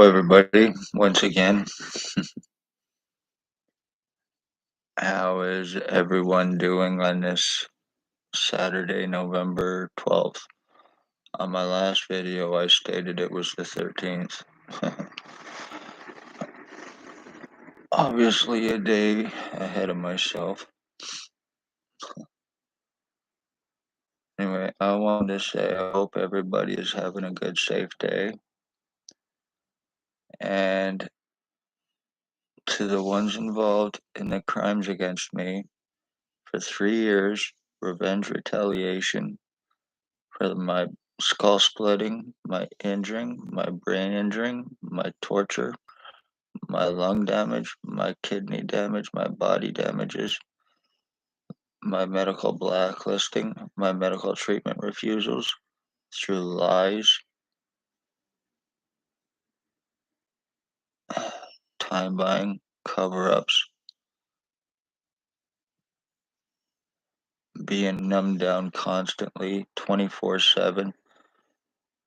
everybody, once again. How is everyone doing on this Saturday, November 12th? On my last video, I stated it was the 13th. Obviously, a day ahead of myself. Anyway, I wanted to say I hope everybody is having a good, safe day. And to the ones involved in the crimes against me, for 3 years, revenge retaliation for my skull splitting, my injuring, my brain injuring, my torture, my lung damage, my kidney damage, my body damages, my medical blacklisting, my medical treatment refusals through lies, time buying, cover-ups, being numbed down constantly 24/7.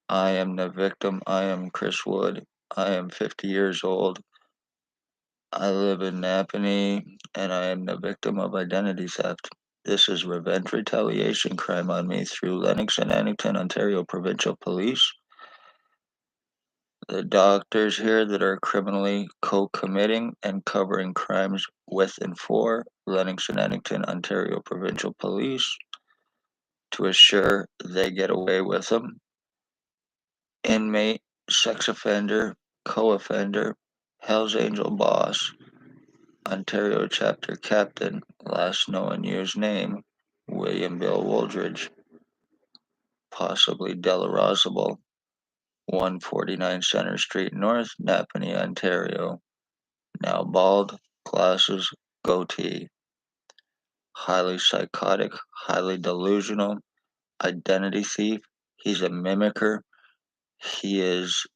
I am the victim. I am Chris Wood. I am 50 years old. I live in Napanee, and I am the victim of identity theft. This is revenge retaliation crime on me through Lennox and Addington, Ontario Provincial Police. The doctors here that are criminally co-committing and covering crimes with and for Lennox and Addington, Ontario Provincial Police to assure they get away with them. Inmate, sex offender, co-offender, Hells Angel boss, Ontario chapter captain, last known used name, William Bill Wooldridge, possibly DELAROSBIL, 149 Center Street North, Napanee, Ontario. Now bald, glasses, goatee. Highly psychotic, highly delusional, identity thief. He's a mimicker. He is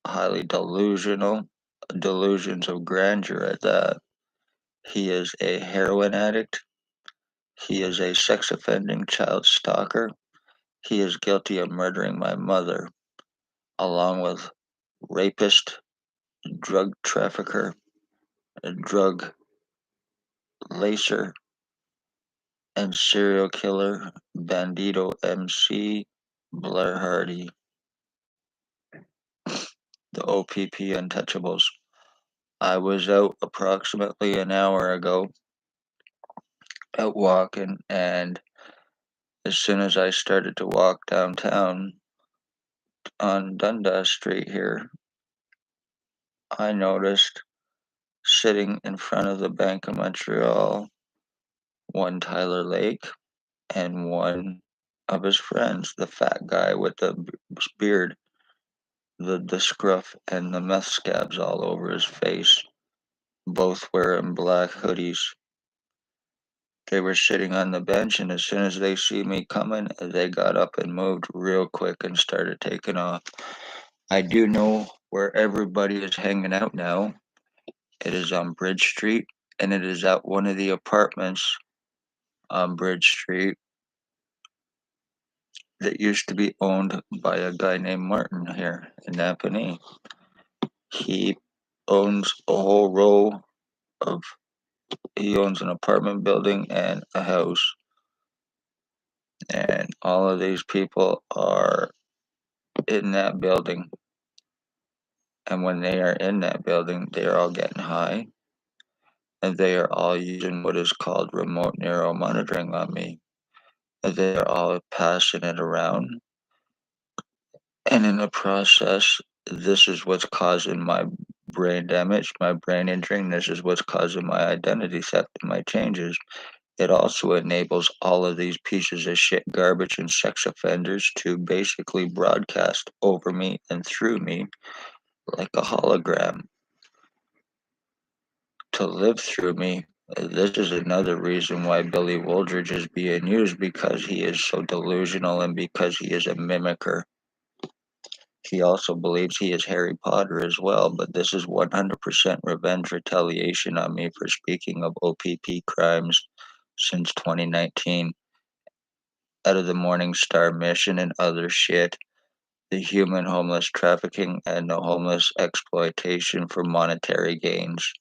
highly delusional, delusions of grandeur at that. He is a heroin addict. He is a sex offending child stalker. He is guilty of murdering my mother, along with rapist, drug trafficker, drug lacer, and serial killer Bandito MC Blair Hardy, the O.P.P. Untouchables. I was out approximately an hour ago, out walking, and as soon as I started to walk downtown on Dundas Street here, I noticed sitting in front of the Bank of Montreal one Tyler Lake and one of his friends, the fat guy with the beard, the scruff, and the meth scabs all over his face, both wearing black hoodies. They were sitting on the bench, and as soon as they see me coming, they got up and moved real quick and started taking off. I do know where everybody is hanging out now. It is on Bridge Street, and it is at one of the apartments on Bridge Street that used to be owned by a guy named Martin here in Napanee. He owns a whole row of, he owns an apartment building and a house. And all of these people are in that building. And when they are in that building, they are all getting high. And they are all using what is called remote neuro monitoring on me. And they are all passing it around. And in the process, this is what's causing my brain damage, my brain injury. This is what's causing my identity theft and my changes. It also enables all of these pieces of shit, garbage, and sex offenders to basically broadcast over me and through me like a hologram, to live through me. This is another reason why Billy Wooldridge is being used, because he is so delusional and because he is a mimicker. He also believes he is Harry Potter as well, but this is 100% revenge retaliation on me for speaking of O.P.P. crimes since 2019. Out of the Morning Star mission and other shit. the human homeless trafficking, and the homeless exploitation for monetary gains,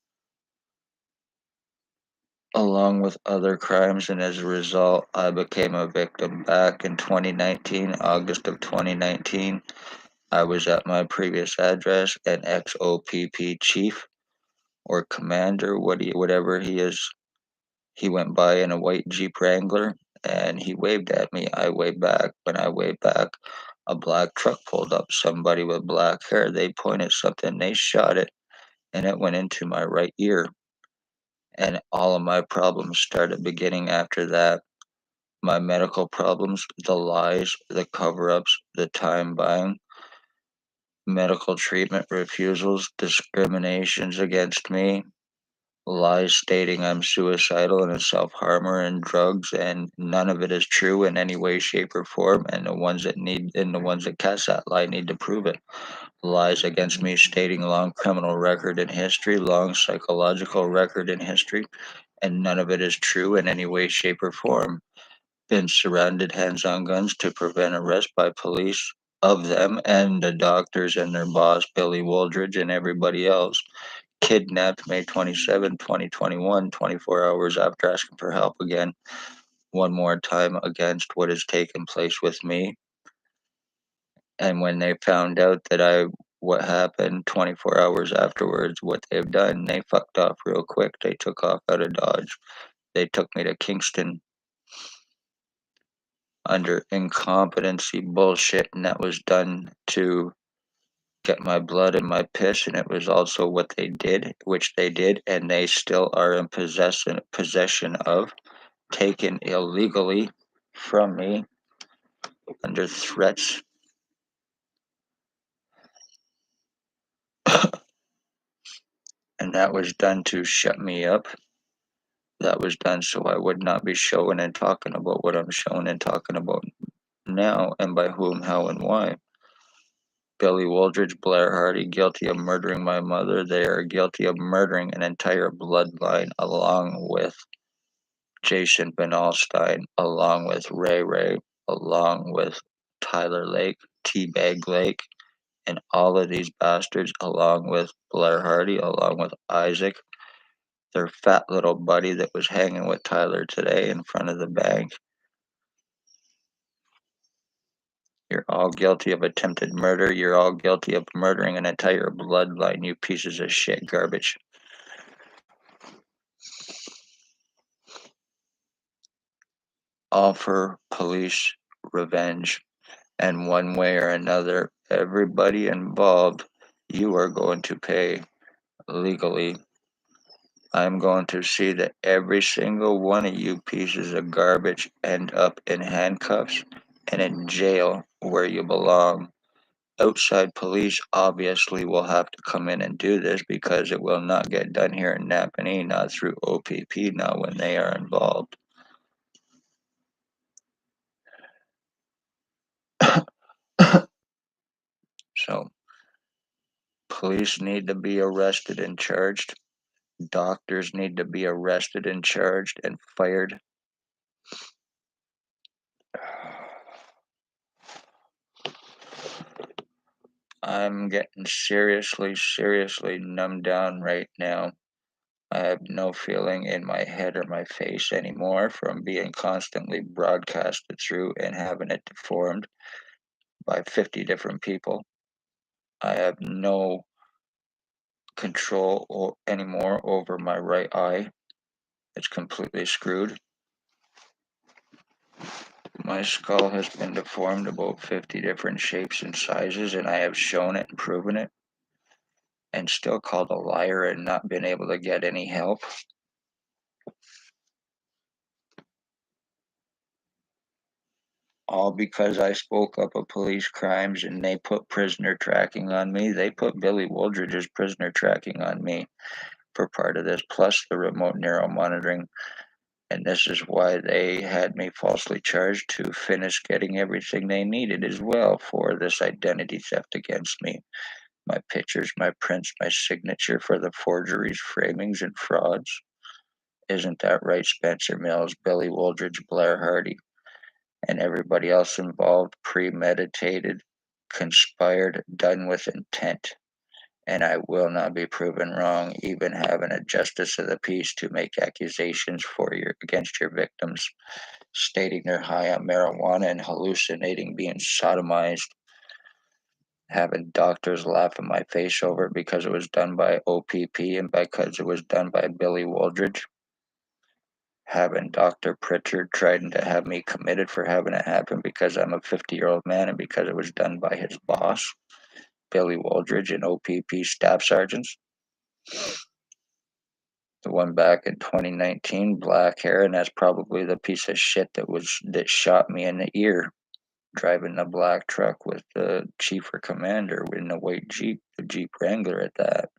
along with other crimes, and as a result, I became a victim. Back in 2019, August of 2019, I was at my previous address, an ex-O.P.P chief or commander, whatever he is. He went by in a white Jeep Wrangler, and he waved at me. I waved back. When I waved back, a black truck pulled up. Somebody with black hair. They pointed something. They shot it, and it went into my right ear. And all of my problems started beginning after that. My medical problems, the lies, the cover-ups, the time buying, medical treatment refusals, discriminations against me, lies stating I'm suicidal and a self-harmer and drugs, and none of it is true in any way, shape, or form. And the ones that cast that lie need to prove it. Lies against me stating long criminal record in history, long psychological record in history, and none of it is true in any way, shape, or form. Been surrounded hands on guns to prevent arrest by police of them and the doctors and their boss, Billy Wooldridge, and everybody else. Kidnapped May 27, 2021, 24 hours after asking for help again, one more time against what has taken place with me. And when they found out what happened 24 hours afterwards, what they've done, they fucked off real quick. They took off out of Dodge. They took me to Kingston under incompetency bullshit, and that was done to get my blood and my piss, and it was also what they did, which they did, and they still are in possession of, taken illegally from me under threats. And that was done to shut me up. That was done so I would not be showing and talking about what I'm showing and talking about now, and by whom, how, and why. Billy Wooldridge, Blair Hardy, guilty of murdering my mother. They are guilty of murdering an entire bloodline, along with Jason VANALSTINE, along with Ray Ray, along with Tyler Lake, Teabag Lake, and all of these bastards, along with Blair Hardy, along with Isaac, their fat little buddy that was hanging with Tyler today in front of the bank. You're all guilty of attempted murder. You're all guilty of murdering an entire bloodline, you pieces of shit garbage. All for police revenge. And one way or another, everybody involved, you are going to pay legally. I'm going to see that every single one of you pieces of garbage end up in handcuffs and in jail where you belong. Outside police obviously will have to come in and do this because it will not get done here in Napanee, not through O.P.P now when they are involved. So, police need to be arrested and charged. Doctors need to be arrested and charged and fired. I'm getting seriously numbed down right now. I have no feeling in my head or my face anymore from being constantly broadcasted through and having it deformed by 50 different people. I have no control anymore over my right eye. It's completely screwed. My skull has been deformed about 50 different shapes and sizes, and I have shown it and proven it, and still called a liar and not been able to get any help. All because I spoke up of police crimes and they put prisoner tracking on me. They put Billy Wooldridge's prisoner tracking on me for part of this, plus the remote neuro monitoring. And this is why they had me falsely charged to finish getting everything they needed as well for this identity theft against me. My pictures, my prints, my signature for the forgeries, framings, and frauds. Isn't that right, Spencer Mills, Billy Wooldridge, Blair Hardy, and everybody else involved? Premeditated, conspired, done with intent, and I will not be proven wrong, even having a justice of the peace to make accusations against your victims, stating they're high on marijuana and hallucinating being sodomized, having doctors laugh in my face over it because it was done by O.P.P and because it was done by Billy Wooldridge, having Dr. Pritchard trying to have me committed for having it happen because I'm a 50-year-old man and because it was done by his boss, Billy Wooldridge, and O.P.P staff sergeants. The one back in 2019, black hair, and that's probably the piece of shit that shot me in the ear, driving the black truck with the chief or commander in the white Jeep, the Jeep Wrangler at that.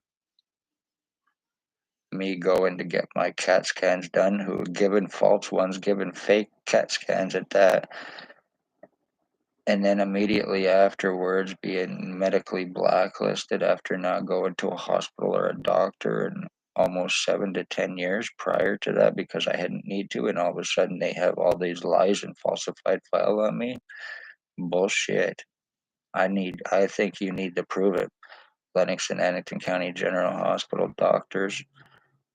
Me going to get my CAT scans done, who were given false ones, given fake CAT scans at that, and then immediately afterwards being medically blacklisted after not going to a hospital or a doctor in almost 7 to 10 years prior to that because I hadn't need to, and all of a sudden they have all these lies and falsified file on me. Bullshit. I think you need to prove it. Lennox and Annington County General Hospital doctors,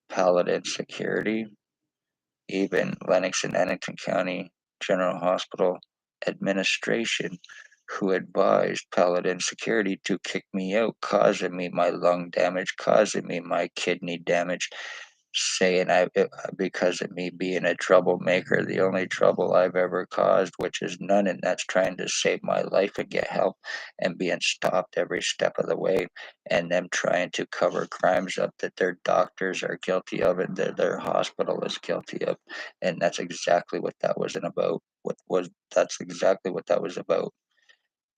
Paladin Security, even Lennox and Annington County General Hospital administration, who advised Paladin Security to kick me out, causing me my lung damage, causing me my kidney damage, saying because of me being a troublemaker, the only trouble I've ever caused, which is none, and that's trying to save my life and get help, and being stopped every step of the way, and them trying to cover crimes up that their doctors are guilty of and that their hospital is guilty of, and that's exactly what that was about. That's exactly what that was about.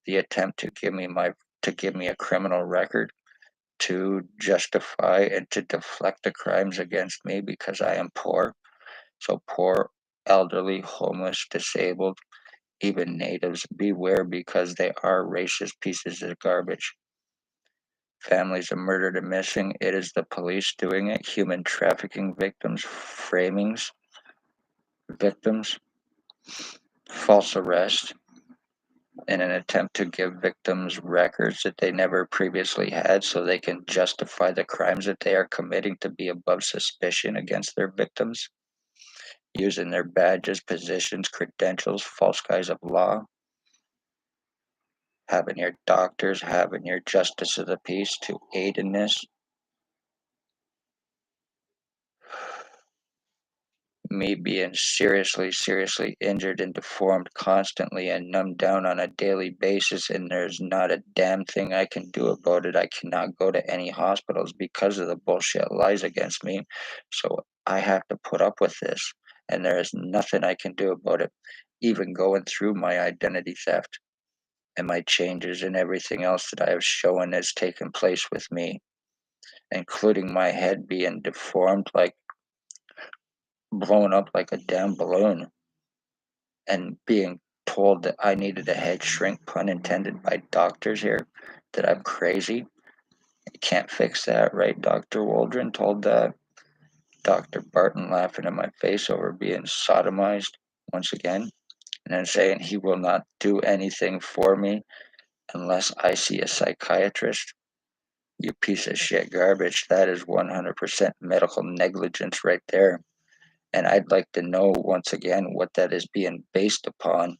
The attempt to give me a criminal record to justify and to deflect the crimes against me because I am poor. So poor, elderly, homeless, disabled, even natives, beware because they are racist pieces of garbage. Families are murdered and missing. It is the police doing it. Human trafficking victims, framings, victims, false arrest, in an attempt to give victims records that they never previously had so they can justify the crimes that they are committing to be above suspicion against their victims, using their badges, positions, credentials, false guise of law, having your doctors, having your justice of the peace to aid in this. Me being seriously injured and deformed constantly and numbed down on a daily basis, and there's not a damn thing I can do about it. I cannot go to any hospitals because of the bullshit lies against me. So I have to put up with this, and there is nothing I can do about it. Even going through my identity theft and my changes and everything else that I have shown has taken place with me, including my head being deformed, like blown up like a damn balloon, and being told that I needed a head shrink, pun intended, by doctors here, that I'm crazy. You can't fix that, right? Dr. Waldron told Dr. Barton laughing in my face over being sodomized once again, and then saying he will not do anything for me unless I see a psychiatrist. You piece of shit garbage. That is 100% medical negligence right there. And I'd like to know once again what that is being based upon.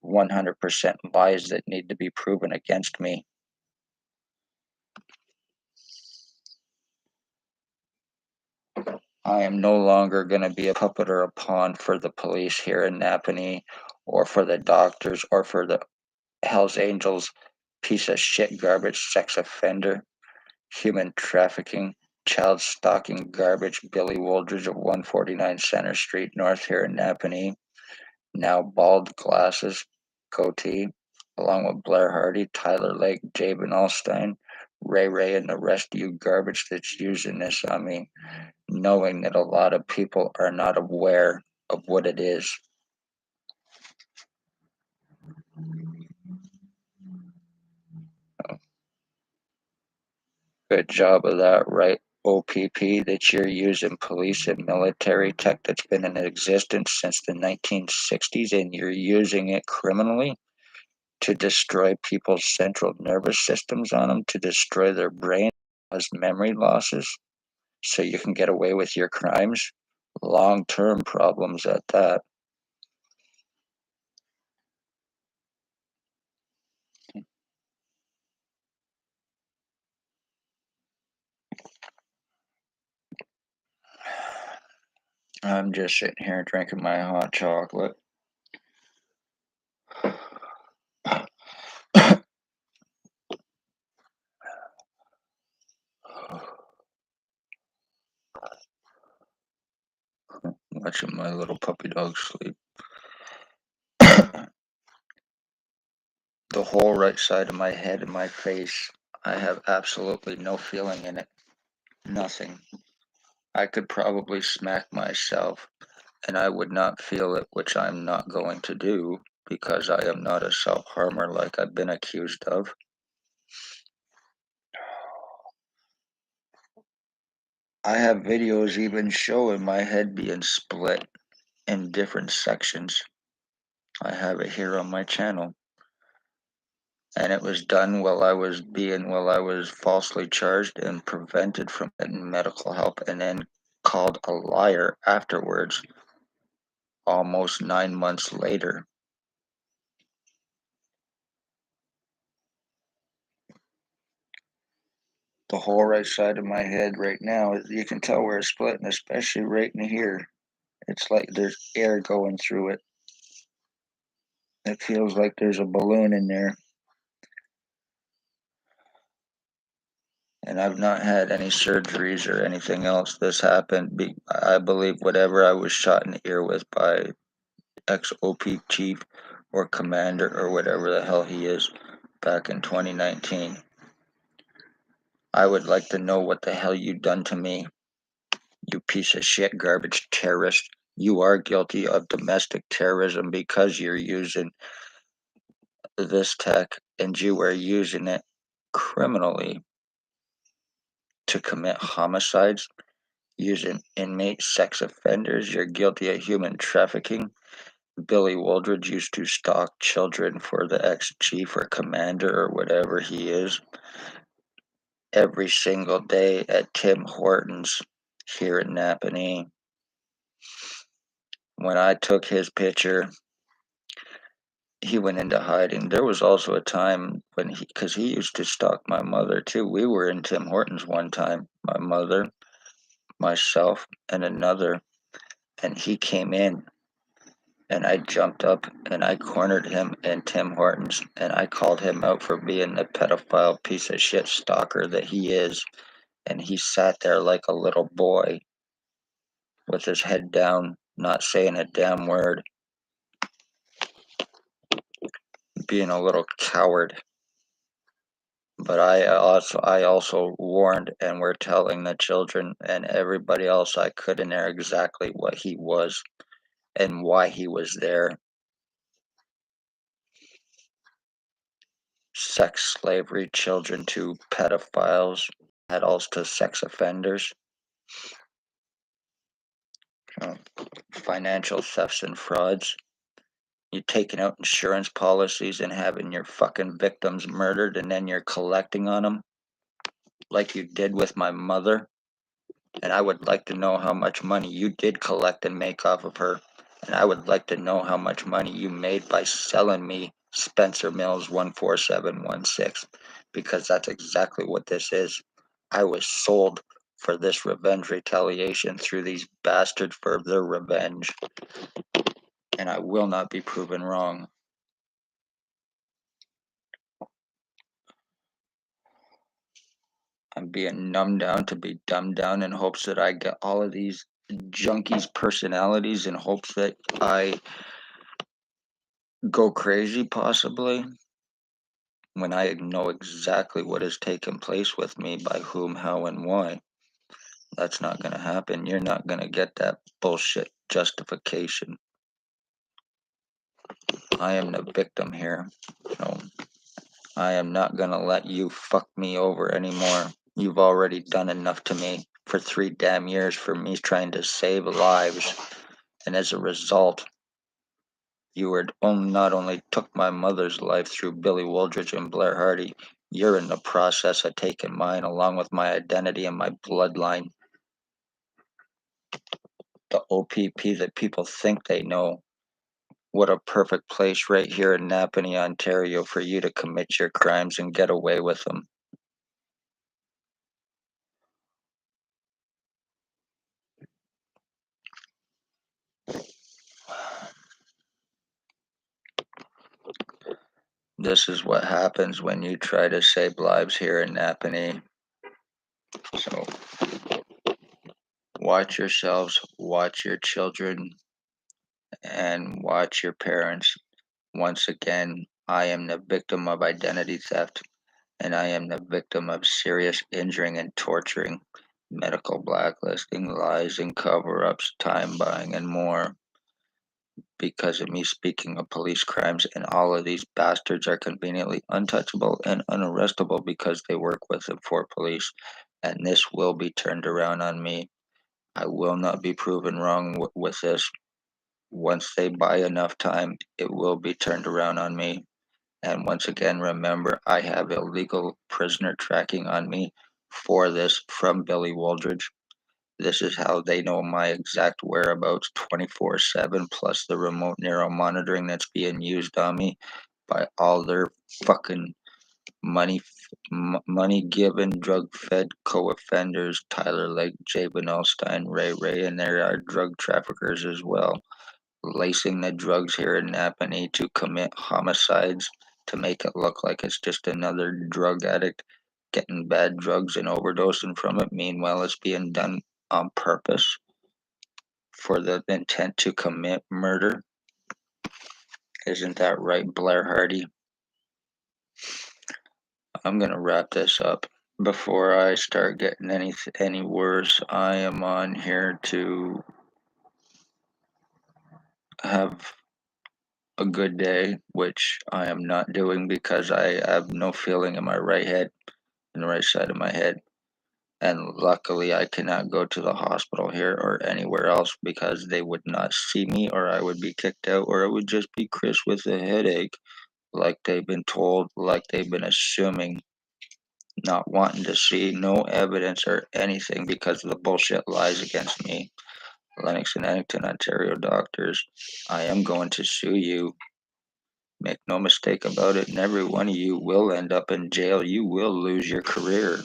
100% lies that need to be proven against me. I am no longer going to be a puppet or a pawn for the police here in Napanee, or for the doctors, or for the Hells Angels piece of shit garbage sex offender, human trafficking, child stalking garbage Billy Wooldridge of 149 Center Street North here in Napanee, now bald, glasses, goatee, along with Blair Hardy, Tyler Lake, Jay VANALSTINE, Ray, and the rest of you garbage that's using this on me, knowing that a lot of people are not aware of what it is. Good job of that, right? O.P.P, that you're using police and military tech that's been in existence since the 1960s, and you're using it criminally. to destroy people's central nervous systems on them, to destroy their brain, cause memory losses, so you can get away with your crimes. Long-term problems at that. I'm just sitting here drinking my hot chocolate. Watching my little puppy dog sleep. The whole right side of my head and my face, I have absolutely no feeling in it. Nothing. I could probably smack myself and I would not feel it, which I'm not going to do because I am not a self-harmer like I've been accused of. I have videos even showing my head being split in different sections. I have it here on my channel. And it was done while I was falsely charged and prevented from getting medical help, and then called a liar afterwards, almost 9 months later. The whole right side of my head right now, you can tell where it's split, and especially right in here. It's like there's air going through it. It feels like there's a balloon in there. And I've not had any surgeries or anything else. This happened, I believe, whatever I was shot in the ear with by ex-O.P.P chief or commander or whatever the hell he is back in 2019. I would like to know what the hell you done to me, you piece of shit garbage terrorist. You are guilty of domestic terrorism because you're using this tech and you are using it criminally to commit homicides, using inmate sex offenders. You're guilty of human trafficking. Billy Wooldridge used to stalk children for the ex-chief or commander or whatever he is every single day at Tim Hortons here in Napanee. When I took his picture, he went into hiding. There was also a time when because he used to stalk my mother too. We were in Tim Hortons one time, my mother, myself, and another, and he came in. And I jumped up and I cornered him in Tim Hortons and I called him out for being the pedophile piece of shit stalker that he is. And he sat there like a little boy with his head down, not saying a damn word, being a little coward. But I also warned and were telling the children and everybody else I could in there exactly what he was and why he was there. Sex slavery, children to pedophiles, adults to sex offenders, financial thefts and frauds. You're taking out insurance policies and having your fucking victims murdered and then you're collecting on them like you did with my mother. And I would like to know how much money you did collect and make off of her. And I would like to know how much money you made by selling me Spencer Mills 14716, because that's exactly what this is. I was sold for this revenge retaliation through these bastards for their revenge. And I will not be proven wrong. I'm being numbed down to be dumbed down in hopes that I get all of these junkies' personalities in hopes that I go crazy, possibly, when I know exactly what has taken place with me, by whom, how, and why. That's not going to happen. You're not going to get that bullshit justification. I am the victim here. So I am not going to let you fuck me over anymore. You've already done enough to me for 3 damn years for me trying to save lives. And as a result, You were not only took my mother's life through Billy Wooldridge and Blair Hardy, you're in the process of taking mine along with my identity and my bloodline. The O.P.P that people think they know. What a perfect place right here in Napanee, Ontario for you to commit your crimes and get away with them. This is what happens when you try to save lives here in Napanee. So watch yourselves, watch your children, and watch your parents. Once again, I am the victim of identity theft, and I am the victim of serious injuring and torturing, medical blacklisting, lies and cover-ups, time buying, and more. Because of me speaking of police crimes, and all of these bastards are conveniently untouchable and unarrestable because they work with and for police, and this will be turned around on me. I will not be proven wrong with this. Once they buy enough time, it will be turned around on me. And once again, remember, I have illegal prisoner tracking on me for this from Billy Wooldridge. This is how they know my exact whereabouts 24/7, plus the remote neural monitoring that's being used on me by all their fucking money given, drug fed co-offenders, Tyler Lake, Jay VANALSTINE, Ray, and there are drug traffickers as well, lacing the drugs here in Napanee to commit homicides to make it look like it's just another drug addict getting bad drugs and overdosing from it. Meanwhile, it's being done on purpose for the intent to commit murder. Isn't that right, Blair Hardy? I'm going to wrap this up. Before I start getting any worse, I am on here to have a good day, which I am not doing because I have no feeling in my right head, in the right side of my head. And luckily, I cannot go to the hospital here or anywhere else because they would not see me, or I would be kicked out, or it would just be Chris with a headache, like they've been told, like they've been assuming, not wanting to see no evidence or anything because of the bullshit lies against me. Lennox and Addington, Ontario doctors, I am going to sue you. Make no mistake about it, and every one of you will end up in jail. You will lose your career.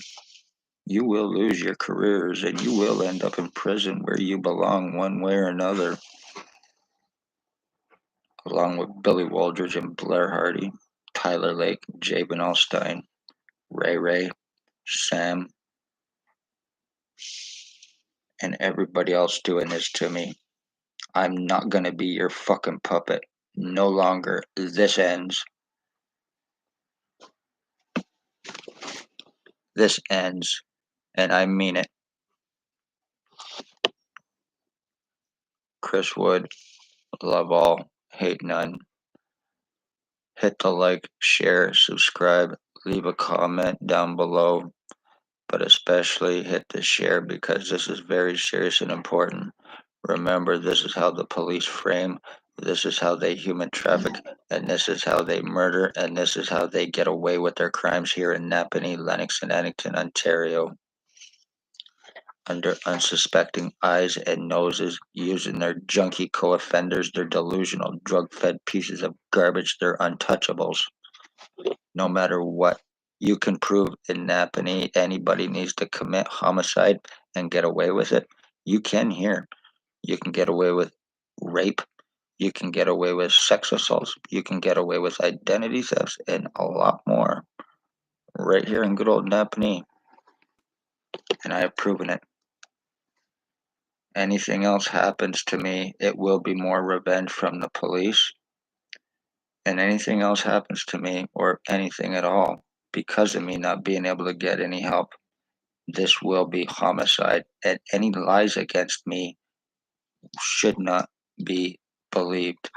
You will lose your careers, and you will end up in prison where you belong one way or another, along with Billy Wooldridge and Blair Hardy, Tyler Lake, Jabin Alstein, Ray, Sam, and everybody else doing this to me. I'm not gonna be your fucking puppet. No longer. This ends. This ends. And I mean it. Chris Wood, love all, hate none. Hit the like, share, subscribe, leave a comment down below, but especially hit the share because this is very serious and important. Remember, this is how the police frame, this is how they human traffic, and this is how they murder, and this is how they get away with their crimes here in Napanee, Lennox, and Addington, Ontario. Under unsuspecting eyes and noses, using their junkie co-offenders, their delusional, drug-fed pieces of garbage, they're untouchables. No matter what you can prove in Napanee, anybody needs to commit homicide and get away with it. You can here. You can get away with rape. You can get away with sex assaults. You can get away with identity thefts and a lot more. Right here in good old Napanee. And I have proven it. Anything else happens to me, it will be more revenge from the police. And anything else happens to me, or anything at all, because of me not being able to get any help, this will be homicide. And any lies against me should not be believed.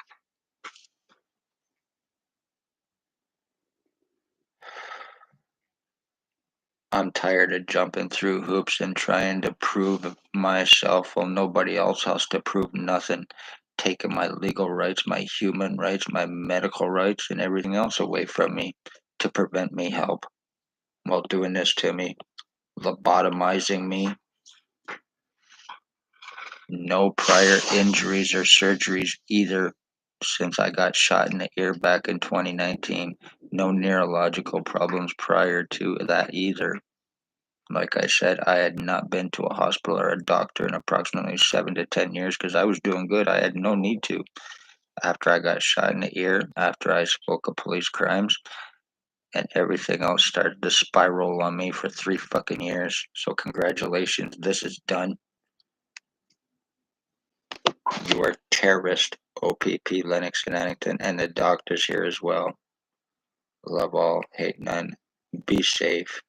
I'm tired of jumping through hoops and trying to prove myself while nobody else has to prove nothing. taken my legal rights, my human rights, my medical rights, and everything else away from me to prevent me help while doing this to me, lobotomizing me. No prior injuries or surgeries either since I got shot in the ear back in 2019. No neurological problems prior to that either. Like I said, I had not been to a hospital or a doctor in approximately 7 to 10 years because I was doing good. I had no need to. After I got shot in the ear, after I spoke of police crimes, and everything else started to spiral on me for 3 fucking years. So congratulations, this is done. You are terrorist, O.P.P, Lennox and Addington, and the doctors here as well. Love all, hate none. Be safe.